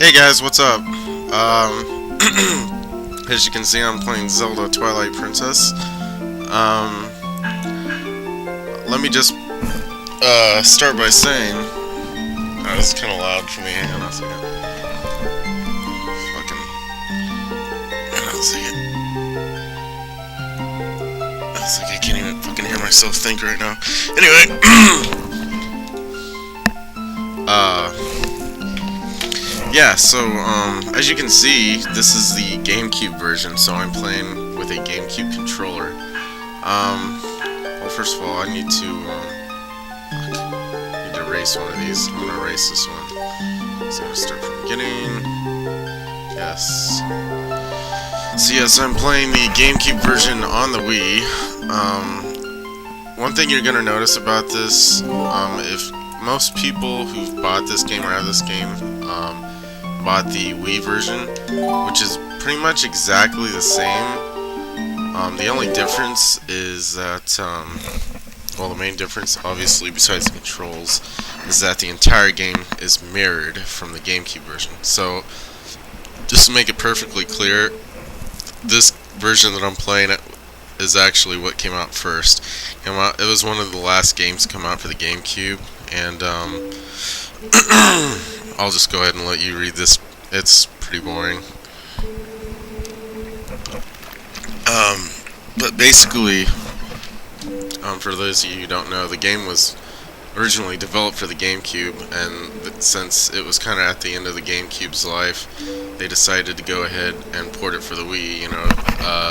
Hey guys, what's up? As you can see, I'm playing Zelda Twilight Princess. Let me just start by saying, this is kind of loud for me. Hang on a second. Hang on a second. It's like I can't even fucking hear myself think right now. Anyway, yeah, so, as you can see, this is the GameCube version, so I'm playing with a GameCube controller. Well, first of all, I need to erase one of these. I'm gonna erase this one. So I'm gonna start from the beginning. Yes. So yes, I'm playing the GameCube version on the Wii. One thing you're gonna notice about this, if most people who've bought this game or have this game, bought the Wii version, which is pretty much exactly the same. The only difference is that, well, the main difference, obviously, besides the controls, is that the entire game is mirrored from the GameCube version. So, just to make it perfectly clear, this version that I'm playing is actually what came out first. It was one of the last games to come out for the GameCube, and I'll just go ahead and let you read this. It's pretty boring. But basically, for those of you who don't know, the game was originally developed for the GameCube, and since it was kind of at the end of the GameCube's life, they decided to go ahead and port it for the Wii,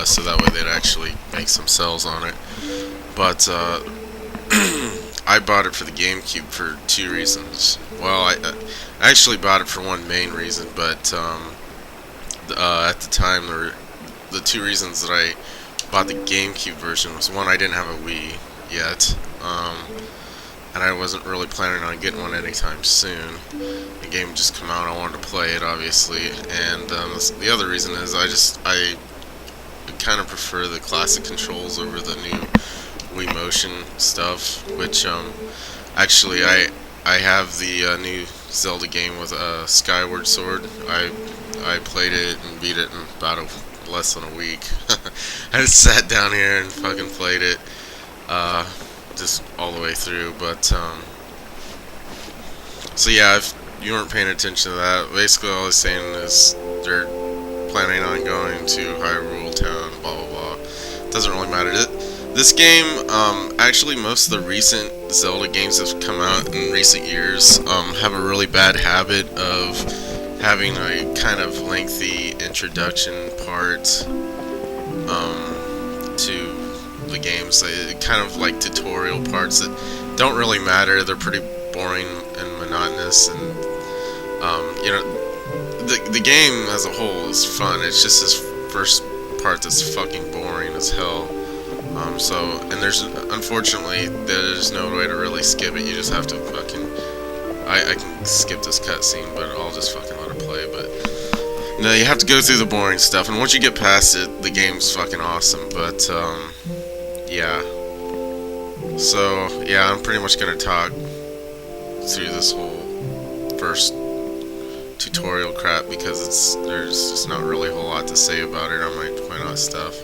so that way they'd actually make some sales on it. But I bought it for the GameCube for two reasons. Well, I actually bought it for one main reason, but at the time, the two reasons that I bought the GameCube version was, one, I didn't have a Wii yet, and I wasn't really planning on getting one anytime soon. The game would just come out, I wanted to play it, obviously, and the other reason is I kind of prefer the classic controls over the new Wii Motion stuff, which, actually, I have the new Zelda game with Skyward Sword. I played it and beat it in about less than a week. I just sat down here and fucking played it, just all the way through. But so yeah, if you weren't paying attention to that, basically all I was saying is they're planning on going to Hyrule Town, blah blah blah. Doesn't really matter. This game, actually, most of the recent Zelda games that have come out in recent years have a really bad habit of having a kind of lengthy introduction part to the games. Kind of like tutorial parts that don't really matter. They're pretty boring and monotonous, and the game as a whole is fun. It's just this first part that's fucking boring as hell. And unfortunately, there's no way to really skip it. You just have to fucking, I can skip this cutscene, but I'll just fucking let it play, but, no, you have to go through the boring stuff, and once you get past it, the game's fucking awesome, but, yeah. So, yeah, I'm pretty much gonna talk through this whole first tutorial crap, because there's just not really a whole lot to say about it. I might point out stuff.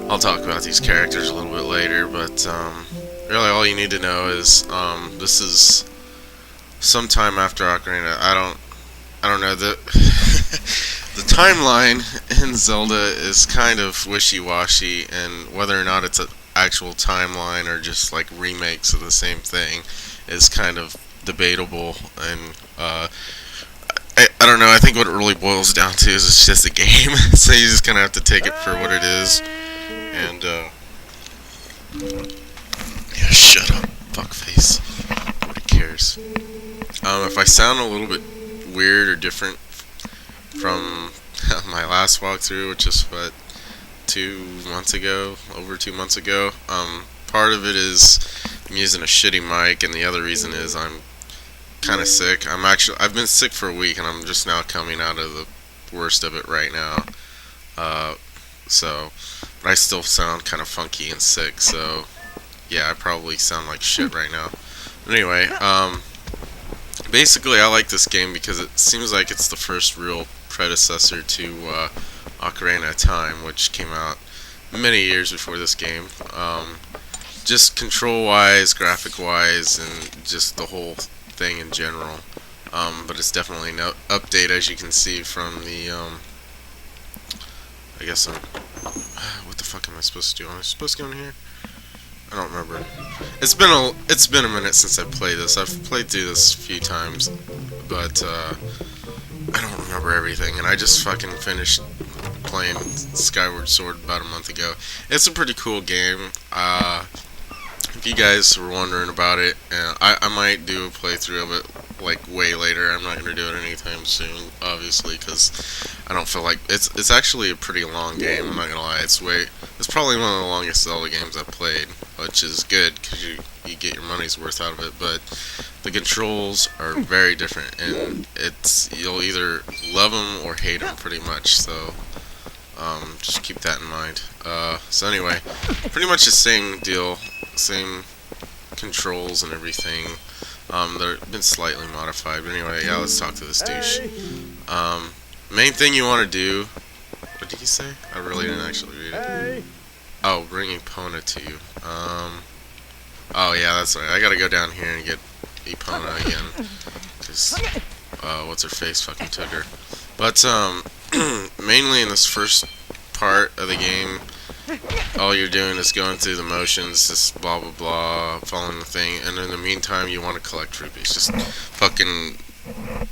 I'll talk about these characters a little bit later, but really all you need to know is this is sometime after Ocarina. I don't know, the the timeline in Zelda is kind of wishy-washy, and whether or not it's an actual timeline or just like remakes of the same thing is kind of debatable, and I don't know. I think what it really boils down to is it's just a game, so you just kind of have to take it for what it is. And, yeah, shut up, fuckface. Nobody cares. If I sound a little bit weird or different from my last walkthrough, which is, what, 2 months ago, over 2 months ago, part of it is I'm using a shitty mic, and the other reason is I'm kind of sick. I've been sick for a week, and I'm just now coming out of the worst of it right now. But I still sound kind of funky and sick, so yeah, I probably sound like shit right now. But anyway, basically, I like this game because it seems like it's the first real predecessor to Ocarina of Time, which came out many years before this game. Just control-wise, graphic-wise, and just the whole thing in general. But it's definitely no update, as you can see from the, I guess what the fuck am I supposed to do? Am I supposed to go in here? I don't remember. It's been a minute since I played this. I've played through this a few times, but I don't remember everything. And I just fucking finished playing Skyward Sword about a month ago. It's a pretty cool game. If you guys were wondering about it, I might do a playthrough of it like way later. I'm not gonna do it anytime soon, obviously, because I don't feel like it's actually a pretty long game. I'm not gonna lie. It's probably one of the longest Zelda games I've played, which is good because you get your money's worth out of it. But the controls are very different, and you'll either love them or hate them pretty much. So just keep that in mind. So anyway, pretty much the same deal, same controls and everything. They've been slightly modified, but anyway, yeah, let's talk to this douche. Main thing you want to do, what did he say? I really didn't actually read it. Oh, bring Epona to you. Oh yeah, that's right, I gotta go down here and get Epona again, because, what's her face fucking took her. But, mainly in this first part of the game, all you're doing is going through the motions, just blah blah blah, following the thing, and in the meantime you want to collect rupees. Just fucking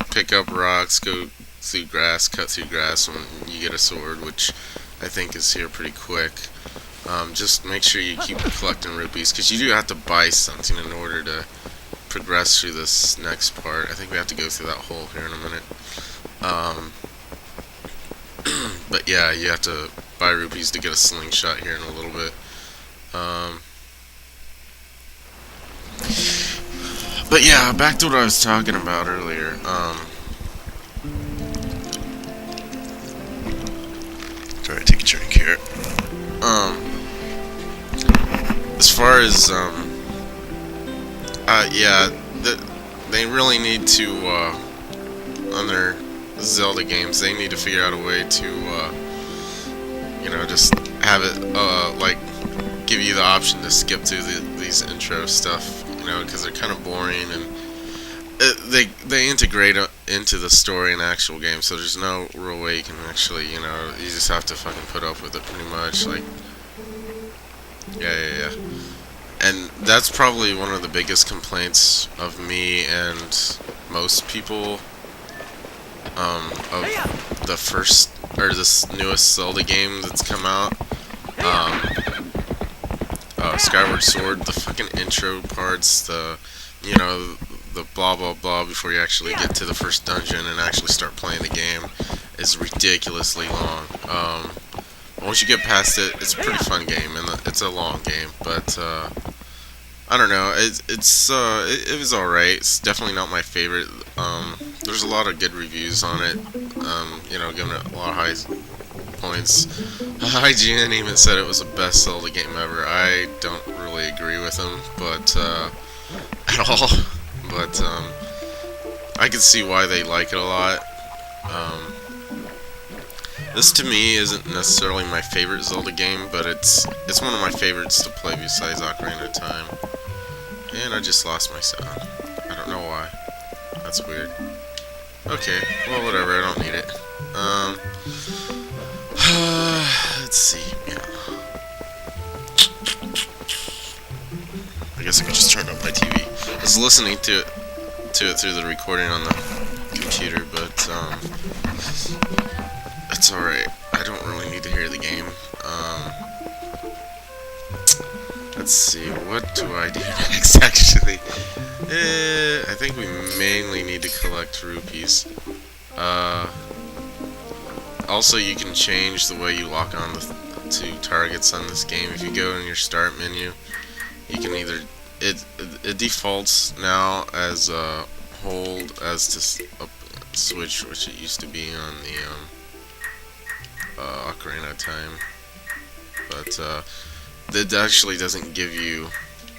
pick up rocks, go through grass, cut through grass when you get a sword, which I think is here pretty quick. Just make sure you keep collecting rupees, because you do have to buy something in order to progress through this next part. I think we have to go through that hole here in a minute. But yeah, you have to buy rupees to get a slingshot here in a little bit. But yeah, back to what I was talking about earlier. Try to take a drink here. As far as yeah, they really need to on their Zelda games, they need to figure out a way to you know, just have it like give you the option to skip through these intro stuff, you know, because they're kind of boring, and they integrate into the story in the actual game, so there's no real way you can actually, you know, you just have to fucking put up with it pretty much. Like, yeah. And that's probably one of the biggest complaints of me and most people of the first, or this newest Zelda game that's come out. Skyward Sword, the fucking intro parts, you know, the blah blah blah before you actually get to the first dungeon and actually start playing the game is ridiculously long. Once you get past it, it's a pretty fun game, and it's a long game, but I don't know, it was alright. It's definitely not my favorite. There's a lot of good reviews on it, you know, giving it a lot of high points. IGN even said it was the best Zelda game ever. I don't really agree with him, but at all. But I can see why they like it a lot. This to me isn't necessarily my favorite Zelda game, but it's one of my favorites to play besides Ocarina of Time. And I just lost my sound. I don't know why. That's weird. Okay, well whatever, I don't need it. Let's see, yeah. I guess I could just turn up my TV. I was listening to it through the recording on the computer, but it's alright. I don't really need to hear the game. Let's see, what do I do next, actually? I think we mainly need to collect rupees. Also, you can change the way you lock on to targets on this game. If you go in your start menu, you can either... It defaults now as hold as to switch, which it used to be on the Ocarina of Time. But it actually doesn't give you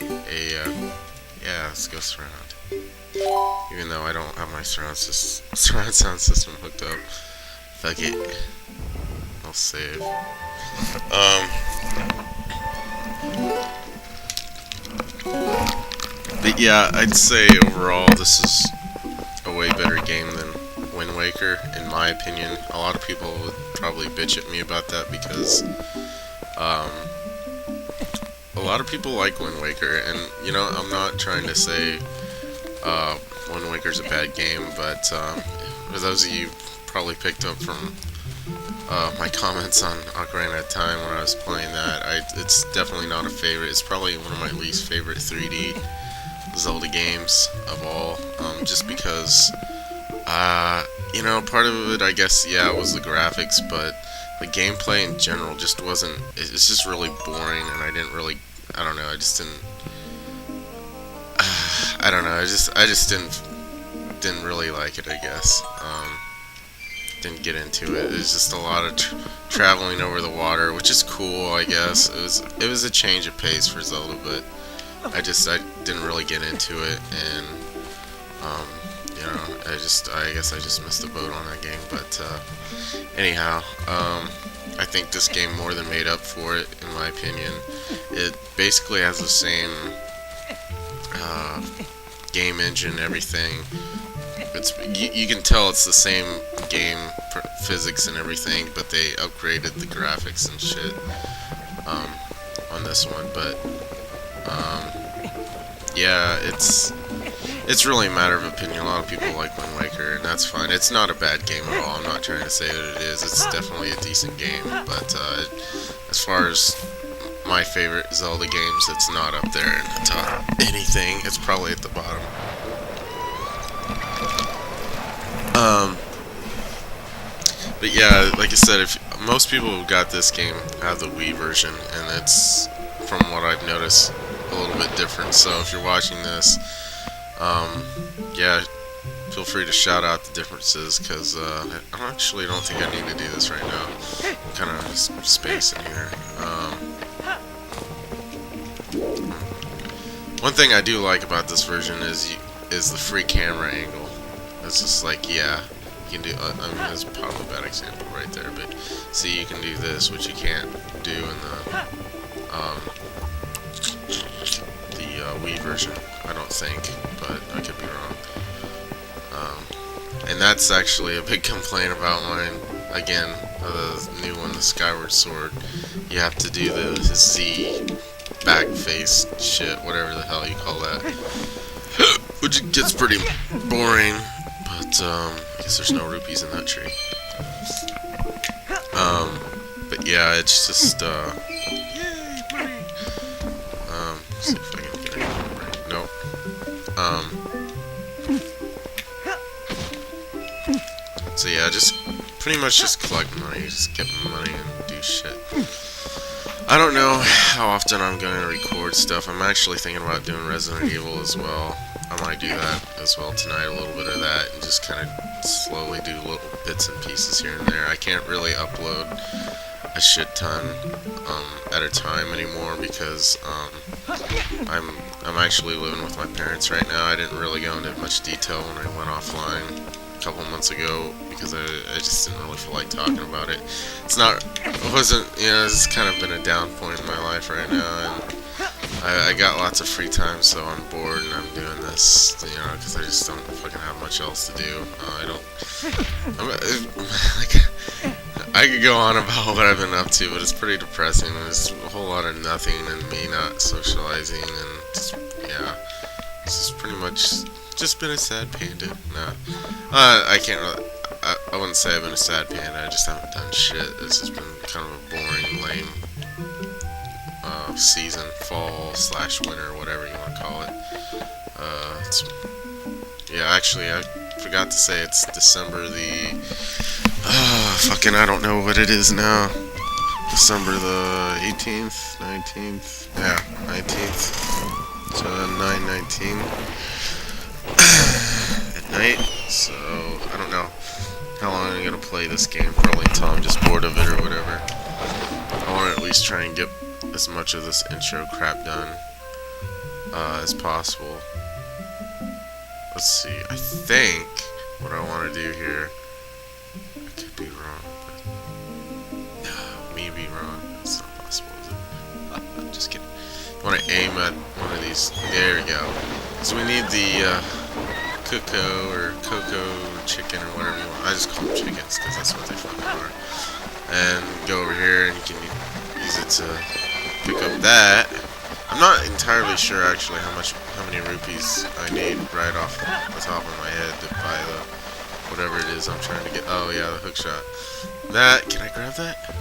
a... yeah, let's go surround. Give even though I don't have my surround sound system hooked up. Fuck it. I'll save. But yeah, I'd say overall this is a way better game than Wind Waker, in my opinion. A lot of people would probably bitch at me about that because a lot of people like Wind Waker, and you know, I'm not trying to say Wind Waker's a bad game, but for those of you probably picked up from my comments on Ocarina of Time when I was playing that, it's definitely not a favorite. It's probably one of my least favorite 3D Zelda games of all, just because, you know, part of it, I guess, yeah, it was the graphics, but the gameplay in general just wasn't, it's just really boring, and I don't know, I just didn't, I don't know, I just didn't really like it, I guess. Didn't get into it. It was just a lot of traveling over the water, which is cool, I guess. It was a change of pace for Zelda, but I didn't really get into it, and you know, I guess I just missed the boat on that game. But anyhow, I think this game more than made up for it, in my opinion. It basically has the same game engine, everything. You can tell it's the same game physics and everything, but they upgraded the graphics and shit on this one. But yeah, it's really a matter of opinion. A lot of people like Wind Waker, and that's fine. It's not a bad game at all. I'm not trying to say that it is. It's definitely a decent game, but as far as my favorite Zelda games, it's not up there in the top anything. It's probably at the bottom. But yeah, like I said, if most people who got this game have the Wii version, and it's, from what I've noticed, a little bit different. So if you're watching this, yeah, feel free to shout out the differences, because I actually don't think I need to do this right now. I'm kind of just spacing here. One thing I do like about this version is the free camera angle. It's just like, yeah, you can do, I mean, that's probably a bad example right there, but see, you can do this, which you can't do in the Wii version, I don't think, but I could be wrong. And that's actually a big complaint about mine. Again, the new one, the Skyward Sword. You have to do the Z back face shit, whatever the hell you call that, which gets pretty boring. But I guess there's no rupees in that tree. But yeah, it's just see if I can get anything right. Nope. So yeah, just pretty much just collect money, just get money and do shit. I don't know how often I'm gonna record stuff. I'm actually thinking about doing Resident Evil as well. I might do that as well tonight, a little bit of that, and just kind of slowly do little bits and pieces here and there. I can't really upload a shit ton at a time anymore because I'm actually living with my parents right now. I didn't really go into much detail when I went offline a couple months ago because I just didn't really feel like talking about it. It wasn't, you know, this has kind of been a down point in my life right now, and I got lots of free time, so I'm bored and I'm doing this, you know, because I just don't fucking have much else to do. I could go on about what I've been up to, but it's pretty depressing. There's a whole lot of nothing and me not socializing, and just, yeah, it's just pretty much just been a sad panda. No, I can't really, I wouldn't say I've been a sad panda, I just haven't done shit. It's just been kind of a boring, lame season, fall/winter, whatever you want to call it. Yeah, actually, I forgot to say it's December the, fucking, I don't know what it is now. December the 18th, 19th, yeah, 19th, so 9/19 at night, so I don't know how long I'm gonna play this game, probably until I'm just bored of it or whatever. I want to at least try and get as much of this intro crap done as possible. let's see. I think what I want to do here, I could be wrong, but no, me be wrong. It's not possible, is it? I'm just kidding. You want to aim at one of these. There we go. So we need the cocoa or chicken or whatever you want. I just call them chickens because that's what they fucking are. And go over here and you can use it to pick up that. I'm not entirely sure actually how many rupees I need right off the top of my head to buy the whatever it is I'm trying to get. Oh yeah, the hook shot. That, can I grab that?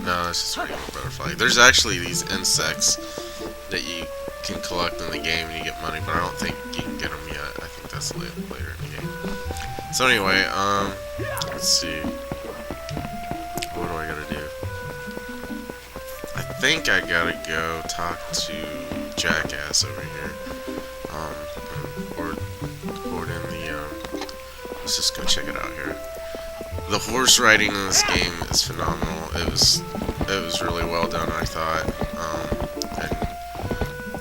No, it's just a regular butterfly. There's actually these insects that you can collect in the game and you get money, but I don't think you can get them yet. I think that's later in the game. So anyway, let's see. What do I gotta do? I think I gotta go talk to Jackass over here. Or in the, let's just go check it out here. The horse riding in this game is phenomenal. It was really well done, I thought.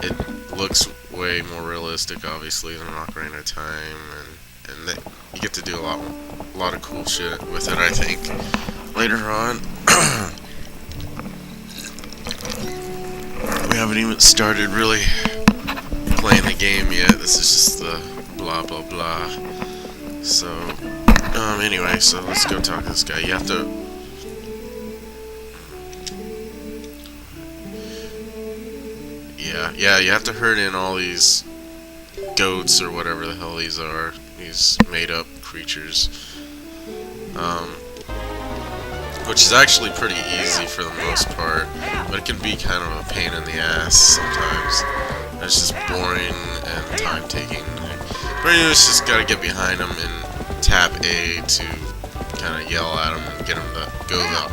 And it looks way more realistic, obviously, than Ocarina of Time, and you get to do a lot of cool shit with it, I think. Later on, we haven't even started really playing the game yet. This is just the blah blah blah. So, anyway, so let's go talk to this guy. You have to. Yeah, you have to herd in all these goats or whatever the hell these are. These made-up creatures. Which is actually pretty easy for the most part, but it can be kind of a pain in the ass sometimes. It's just boring and time-taking. But you just gotta get behind them and tap A to kind of yell at them and get them to go the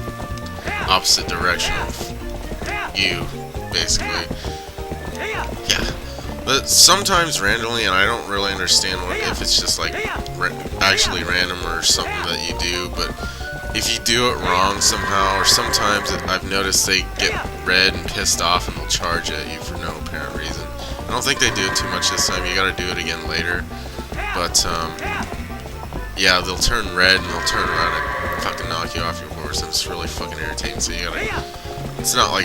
opposite direction of you, basically. Yeah. But sometimes randomly, and I don't really understand if it's just like actually random or something that you do, but if you do it wrong somehow, or sometimes I've noticed they get red and pissed off and they'll charge at you for no apparent reason. I don't think they do it too much this time. You gotta do it again later. But, yeah, they'll turn red and they'll turn around and fucking knock you off your horse, and it's really fucking irritating. So you gotta, it's not like a